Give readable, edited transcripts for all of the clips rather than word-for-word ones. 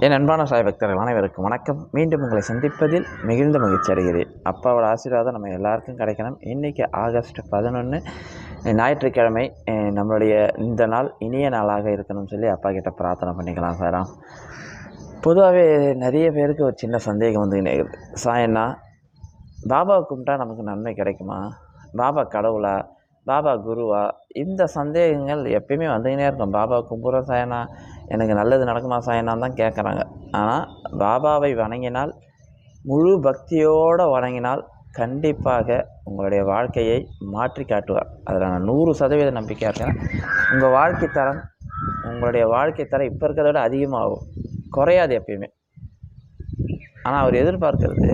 என் அன்பான சாய் பக்தர்கள் அனைவருக்கும் வணக்கம். மீண்டும் உங்களை சந்திப்பதில் மிகுந்த மகிழ்ச்சி அடைகிறேன். அப்பாவோட ஆசீர்வாதம் நம்ம எல்லாருக்கும் கிடைக்கணும். இன்றைக்கி ஆகஸ்ட் 11 ஞாயிற்றுக்கிழமை. நம்மளுடைய இந்த நாள் இனிய நாளாக இருக்கணும்னு சொல்லி அப்பா கிட்ட பிரார்த்தனை பண்ணிக்கலாம் சாராம். பொதுவாகவே நிறைய பேருக்கு ஒரு சின்ன சந்தேகம் வந்து இருக்குது. சாயண்ணா, பாபாவை கும்பிட்டா நமக்கு நன்மை கிடைக்குமா? பாபா கடவுளா? பாபா குருவா? இந்த சந்தேகங்கள் எப்பயுமே வந்துக்கினே இருக்கும். பாபா கும்பிட்றோம் சாயண்ணா, எனக்கு நல்லது நடக்குமா சாயண்ணான்னு தான் கேட்குறாங்க. ஆனால் பாபாவை வணங்கினால், முழு பக்தியோடு வணங்கினால் கண்டிப்பாக உங்களுடைய வாழ்க்கையை மாற்றி காட்டுவார். அதில் நான் 100% நம்பிக்கையாக இருக்கேன். உங்கள் வாழ்க்கை தரம் இப்போ இருக்கிறத விட அதிகமாகும், குறையாது எப்பயுமே. ஆனால் அவர் எதிர்பார்க்கறது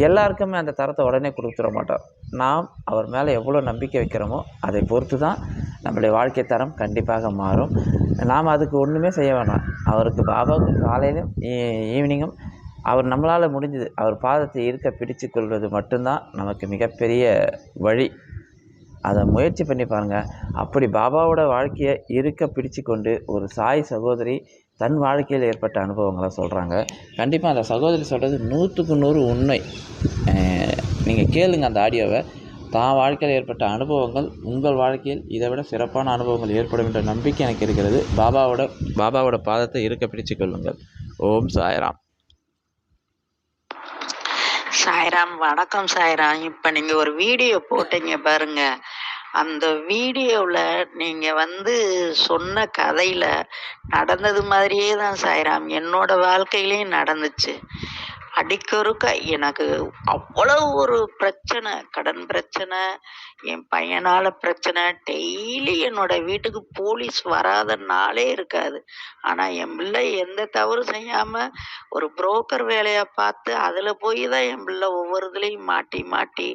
எல்லாருக்குமே அந்த தரத்தை உடனே கொடுத்துட மாட்டார். நாம் அவர் மேலே எவ்வளோ நம்பிக்கை வைக்கிறோமோ அதை பொறுத்து தான் நம்மளுடைய வாழ்க்கை தரம் கண்டிப்பாக மாறும். நாம் அதுக்கு ஒன்றுமே செய்ய வேண்டாம். அவருக்கு பாபாவுக்கு காலையிலும் ஈவினிங்கும் அவர் நம்மளால் முடிஞ்சது அவர் பாதத்தை இருக்க பிடிச்சு கொள்வது மட்டும்தான் நமக்கு மிகப்பெரிய வழி. அதை முயற்சி பண்ணி பாருங்கள். அப்படி பாபாவோட வாழ்க்கையை இருக்க பிடிச்சு கொண்டு ஒரு சாய் சகோதரி தன் வாழ்க்கையில் ஏற்பட்ட அனுபவங்களை சொல்கிறாங்க. கண்டிப்பாக அந்த சகோதரி சொல்கிறது 100க்கு 100 உண்மை. நீங்கள் கேளுங்க அந்த ஆடியோவை. தான் வாழ்க்கையில் ஏற்பட்ட அனுபவங்கள் உங்கள் வாழ்க்கையில் இதை விட சிறப்பான அனுபவங்கள் ஏற்படும் என்ற நம்பிக்கை எனக்கு இருக்கிறது. பாபாவோட பாதத்தை இருக்க பிடிச்சு கொள்ளுங்கள். ஓம் சாய்ராம். சாய்ராம், வணக்கம் சாய்ராம். இப்போ நீங்கள் ஒரு வீடியோ போட்டீங்க பாருங்க. அந்த வீடியோவில் நீங்கள் சொன்ன கதையில் நடந்தது மாதிரியே தான் சாய்ராம் என்னோட வாழ்க்கையிலையும் நடந்துச்சு. அடிக்கொருக்க எனக்கு அவ்வளவு ஒரு பிரச்சனை, கடன் பிரச்சனை, என் பையனால பிரச்சனை. டெய்லி என்னோட வீட்டுக்கு போலீஸ் வராத நாளே இருக்காது. ஆனால் என் பிள்ளை எந்த தவறு செய்யாமல் ஒரு புரோக்கர் வேலையை பார்த்து அதில் போய் தான் என் பிள்ளை ஒவ்வொரு இதுலேயும் மாட்டி மாட்டி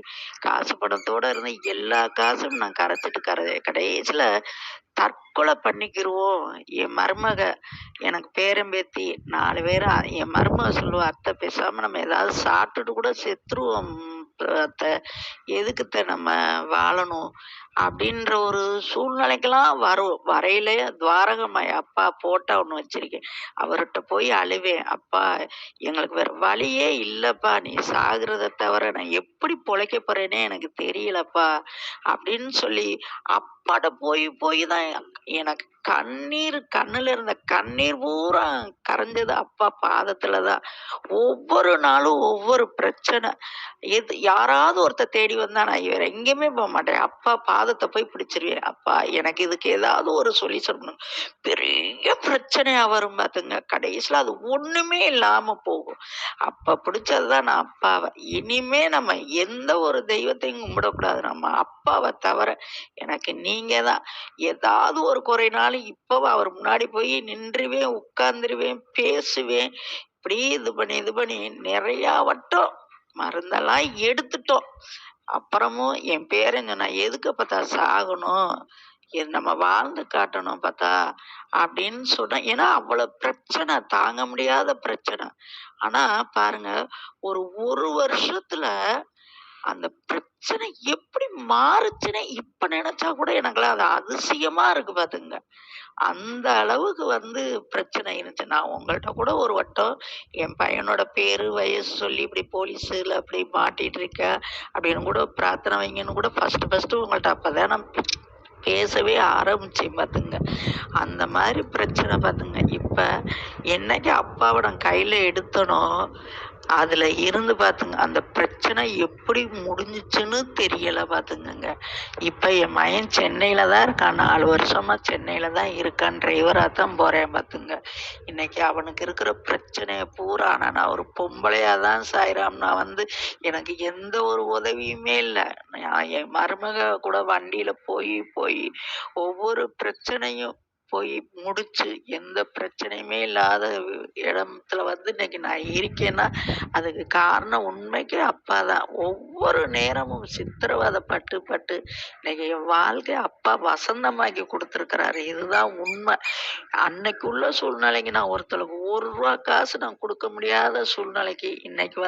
காசு பணத்தோடு இருந்து எல்லா காசும் நான் கரைச்சிட்டு கடைசியில் தற்கொலை பண்ணிக்கிருவோம். என் மருமக, எனக்கு பேரம்பேத்தி 4 பேர். என் மருமக சொல்லுவா, அத்தை பேசாமல் நம்ம ஏதாவது சாப்பிட்டுட்டு கூட செத்துருவோம் அத்தை, எதுக்குத்த நம்ம வாழணும் அப்படின்ற ஒரு சூழ்நிலைக்கெல்லாம் வரையிலே துவாரகமாய் அப்பா போட்டா ஒன்று வச்சிருக்கேன். அவர்கிட்ட போய் அழுவேன், அப்பா எங்களுக்கு வேற வழியே இல்லைப்பா, நீ சாகிறத தவிர நான் எப்படி பொழைக்க போறேனே எனக்கு தெரியலப்பா அப்படின்னு சொல்லி அப்பாட்ட போய் போய் தான் எனக்கு கண்ணுல இருந்த கண்ணீர் பூரா கரைஞ்சது அப்பா பாதத்துல தான். ஒவ்வொரு நாளும் ஒவ்வொரு பிரச்சனை. யாராவது ஒருத்தர் தேடி வந்தா நான் வேற எங்கேயுமே போக மாட்டேன். அப்பா பாதத்தை போய் பிடிச்சிருவேன். அப்பா எனக்கு இதுக்கு ஏதாவது ஒரு சொல்யூஷன் பண்ணணும். பெரிய பிரச்சனையா வரும் பாத்துங்க. கடைசியில அது ஒண்ணுமே இல்லாம போகும். அப்ப பிடிச்சதுதான் நான் அப்பாவை. இனிமே நம்ம எந்த ஒரு தெய்வத்தையும் கும்பிடக்கூடாது, நம்ம அப்பாவை தவிர. எனக்கு நீங்க தான். ஏதாவது ஒரு குறைனாலும் இப்பவும் அவர் முன்னாடி போய் நின்றுவேன், உட்கார்ந்துருவேன், பேசுவேன். இப்படி இது பண்ணி நிறைய வட்டம் மருந்தெல்லாம் எடுத்துட்டோம். அப்புறமும் என் பேரன் சொன்னா, எதுக்கு பார்த்தா சாகணும், நம்ம வாழ்ந்து காட்டணும் பார்த்தா அப்படின்னு சொன்னேன். ஏன்னா அவ்வளவு பிரச்சனை, தாங்க முடியாத பிரச்சனை. ஆனா பாருங்க, ஒரு வருஷத்துல அந்த பிரச்சனை எப்படி மாறுச்சுன்னு இப்ப நினைச்சா கூட எனக்குலாம் அது அதிசயமா இருக்கு பாத்துங்க. அந்த அளவுக்கு பிரச்சனை இருந்துச்சு. நான் உங்கள்கிட்ட கூட ஒரு வட்டம் என் பையனோட பேரு வயசு சொல்லி இப்படி போலீஸுல அப்படி மாட்டிட்டு இருக்க அப்படின்னு கூட பிரார்த்தனை வைங்கன்னு கூட ஃபர்ஸ்ட் உங்கள்கிட்ட அப்பதான் நான் பேசவே ஆரம்பிச்சேன் பாத்துங்க. அந்த மாதிரி பிரச்சனை பாத்துங்க. இப்ப என்னைக்கு அப்பாவை நான் கையில எடுத்தனோ அதுல இருந்து பாத்துங்க அந்த பிரச்சனை எப்படி முடிஞ்சிச்சுன்னு தெரியல பாத்துங்க. இப்ப என் மகன் சென்னையில தான் இருக்கான். 4 வருஷமா சென்னையில தான் இருக்கான். டிரைவரா தான் போறேன் பாத்துங்க. இன்னைக்கு அவனுக்கு இருக்கிற பிரச்சனைய பூரா நான் ஒரு பொம்பளையா தான் சாய்ராம். நான் எனக்கு எந்த ஒரு உதவியுமே இல்லை. நான் என் மருமக கூட வண்டியில போய் ஒவ்வொரு பிரச்சனையும் போய் முடிச்சு எந்த பிரச்சனையுமே இல்லாத இடத்துல இன்னைக்கு நான் இருக்கேன்னா அதுக்கு காரணம் உண்மைக்கு அப்பா தான். ஒவ்வொரு நேரமும் சித்திரவதை பட்டு இன்னைக்கு என் வாழ்க்கை அப்பா வசந்தமாக்கி கொடுத்துருக்கிறாரு. இதுதான் உண்மை. அன்னைக்குள்ள சூழ்நிலைக்கு நான் ஒருத்தருக்கு 1 ரூபா காசு நான் கொடுக்க முடியாத சூழ்நிலைக்கு இன்னைக்கு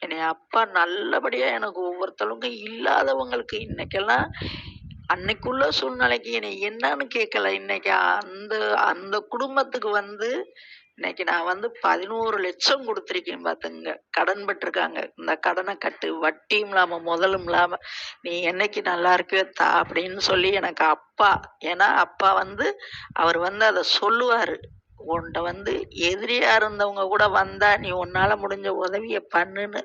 என்னை அப்பா நல்லபடியா எனக்கு ஒவ்வொருத்தவங்க இல்லாதவங்களுக்கு இன்னைக்கெல்லாம் அன்னைக்குள்ள சூழ்நிலைக்கு என்னை என்னன்னு கேட்கல. இன்னைக்கு அந்த அந்த குடும்பத்துக்கு இன்னைக்கு நான் வந்து 11,00,000 குடுத்துருக்கேன் பாத்துக்கங்க. கடன் பட்டுருக்காங்க. இந்த கடன கட்டு, வட்டியும் இல்லாம, முதலும் இல்லாம, "நீ என்னைக்கு நல்லா இருக்கியோ தா" அப்படின்னு சொல்லி எனக்கு அப்பா. ஏன்னா அப்பா வந்து அவர் வந்து அத சொல்லுவாரு. "உன்ட்ட வந்து எதிரியா இருந்தவங்க கூட வந்தா, நீ உன்னால முடிஞ்ச உதவிய பண்ணுன்னு."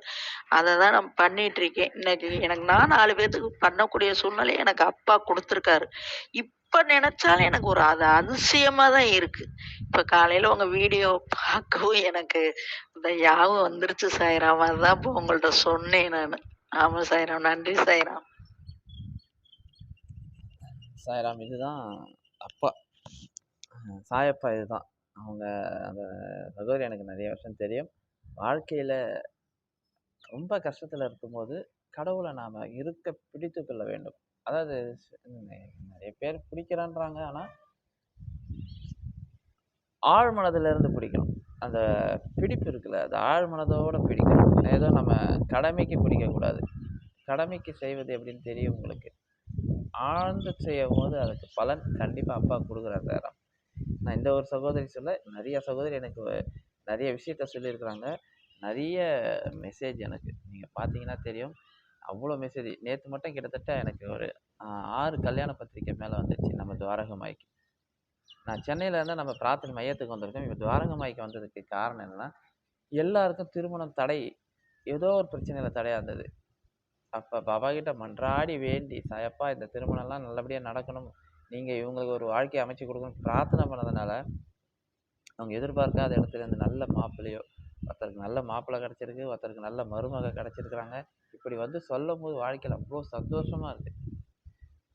அத தான் நான் பண்ணிட்டு இருக்கேன். இன்னைக்கு எனக்கு நான் 4 பேத்துக்கு பண்ணக்கூடிய சூழ்நிலை எனக்கு அப்பா குடுத்துருக்காரு. இப்ப நெனச்சாலும் எனக்கு ஒரு அது அதிசயமா தான் இருக்கு. இப்ப காலையில உங்க வீடியோ பார்க்கவும் எனக்கு இந்த ஞாபகம் வந்துருச்சு சாய்ராம். அதான் இப்போ உங்கள்ட்ட சொன்னேன் நானு. ஆமா சாய்ராம். நன்றி சாய்ராம். சாய்ராம் இதுதான் அப்பா. சாயப்பா இதுதான். அவங்க அந்த சகோதரி எனக்கு நிறைய வருஷம் தெரியும். வாழ்க்கையில ரொம்ப கஷ்டத்துல இருக்கும்போது, கடவுள நாம இருக்க பிடித்துக் கொள்ள வேண்டும். அதாவது நிறைய பேர் பிடிக்கிறான்றாங்க. ஆனா, ஆழ் மனதில இருந்து பிடிக்கணும். அந்த பிடிப்பு இருக்குல்ல, அது ஆழ் மனதோட பிடிக்கணும். ஏதோ நம்ம கடமைக்கு பிடிக்கக்கூடாது. கடமைக்கு செய்வது எப்படின்னு தெரியும் உங்களுக்கு. ஆழ்ந்து செய்யும்போது அதுக்கு பலன் கண்டிப்பா அப்பா குடுக்குறாரு சார். நான் இந்த ஒரு சகோதரி சொல்ல, நெறைய சகோதரி எனக்கு நெறைய விஷயத்த சொல்லியிருக்கிறாங்க. நெறைய மெசேஜ் எனக்கு. நீங்க பார்த்தீங்கன்னா தெரியும். அவ்வளோ மெசேஜ். நேத்து மட்டும் கிட்டத்தட்ட எனக்கு ஒரு 6 கல்யாண பத்திரிக்கை மேல வந்துருச்சு நம்ம துவாரகமாய்க்கு. நான் சென்னையில இருந்து நம்ம பிரார்த்தனை மையத்துக்கு வந்திருக்கோம். இப்ப துவாரகமாய்க்கு வந்ததுக்கு காரணம் என்னன்னா, எல்லாருக்கும் திருமணம் தடை. ஏதோ ஒரு பிரச்சனையில தடையா இருந்தது. அப்ப பாபா கிட்ட மன்றாடி வேண்டி, "சாயப்பா இந்த திருமணம்லாம் நல்லபடியா நடக்கணும். நீங்க இவங்களுக்கு ஒரு வாழ்க்கைய அமைச்சு குடுக்கணும்னு" பிரார்த்தனை பண்ணதுனால அவங்க எதிர்பார்க்காத இடத்துல இருந்து நல்ல மாப்பிள்ளையோ, ஒருத்தருக்கு நல்ல மாப்பிள்ளை கிடைச்சிருக்கு, ஒருத்தருக்கு நல்ல மருமக கிடைச்சிருக்கிறாங்க. இப்படி வந்து சொல்லும்போது வாழ்க்கையில அவ்வளோ சந்தோஷமா இருக்கு.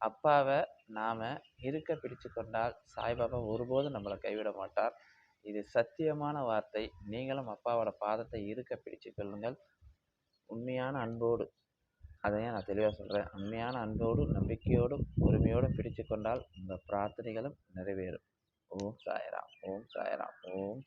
அப்பாவ நாம இருக்க பிடிச்சு கொண்டால் சாய்பாபா ஒருபோதும் நம்மளை கைவிட மாட்டார். இது சத்தியமான வார்த்தை. நீங்களும் அப்பாவோட பாதத்தை இருக்க பிடிச்சு கொள்ளுங்கள். உண்மையான அன்போடு, அதையும் நான் தெளிவா சொல்றேன். உண்மையான அன்போடும், நம்பிக்கையோடும், பொறுமையோடும் பிடிச்சு கொண்டால் உங்க பிரார்த்தனைகளும் நிறைவேறும். ஓம் சாய்ராம், ஓம் சாய்ராம், ஓம்